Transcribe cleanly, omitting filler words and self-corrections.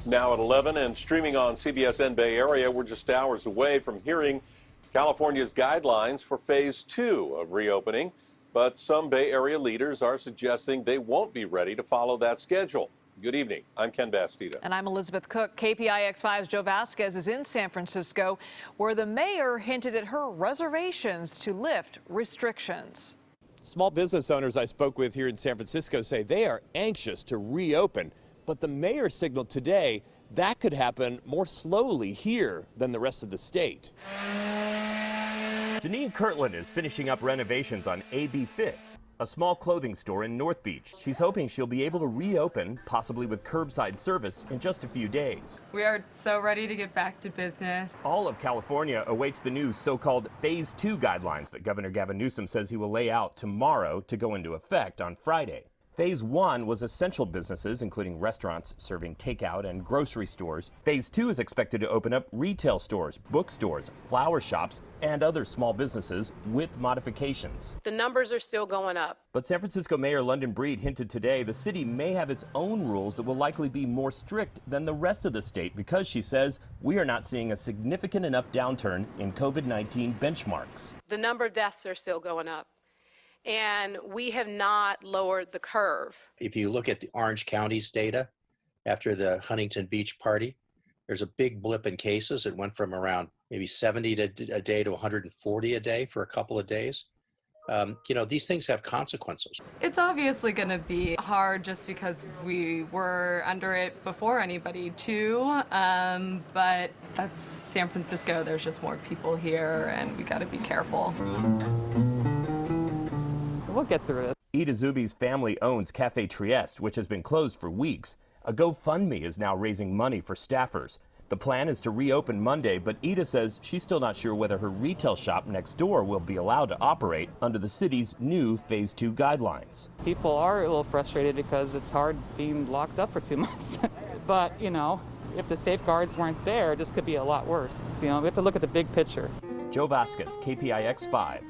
Now at 11 and streaming on CBSN Bay Area, we're just hours away from hearing California's guidelines for phase 2 of reopening. But some Bay Area leaders are suggesting they won't be ready to follow that schedule. Good evening. I'm Ken Bastida. And I'm Elizabeth Cook. KPIX5's Joe Vasquez is in San Francisco, where the mayor hinted at her reservations to lift restrictions. Small business owners I spoke with here in San Francisco say they are anxious to reopen, but the mayor signaled today that could happen more slowly here than the rest of the state. Janine Kirtland is finishing up renovations on AB Fits, a small clothing store in North Beach. She's hoping she'll be able to reopen, possibly with curbside service, in just a few days. We are so ready to get back to business. All of California awaits the new so-called Phase 2 guidelines that Governor Gavin Newsom says he will lay out tomorrow to go into effect on Friday. Phase 1 was essential businesses, including restaurants serving takeout and grocery stores. Phase 2 is expected to open up retail stores, bookstores, flower shops, and other small businesses with modifications. The numbers are still going up. But San Francisco Mayor London Breed hinted today the city may have its own rules that will likely be more strict than the rest of the state because, she says, we are not seeing a significant enough downturn in COVID-19 benchmarks. The number of deaths are still going up, and we have not lowered the curve. If you look at the Orange County's data after the Huntington Beach party, there's a big blip in cases. It went from around maybe 70 a day to 140 a day for a couple of days. These things have consequences. It's obviously going to be hard just because we were under it before anybody too, but that's San Francisco. There's just more people here and we got to be careful. We'll get through it. Ida Zuby's family owns Cafe Trieste, which has been closed for weeks. A GoFundMe is now raising money for staffers. The plan is to reopen Monday, but Ida says she's still not sure whether her retail shop next door will be allowed to operate under the city's new Phase 2 guidelines. People are a little frustrated because it's hard being locked up for 2 months. But, if the safeguards weren't there, this could be a lot worse. We have to look at the big picture. Joe Vasquez, KPIX 5.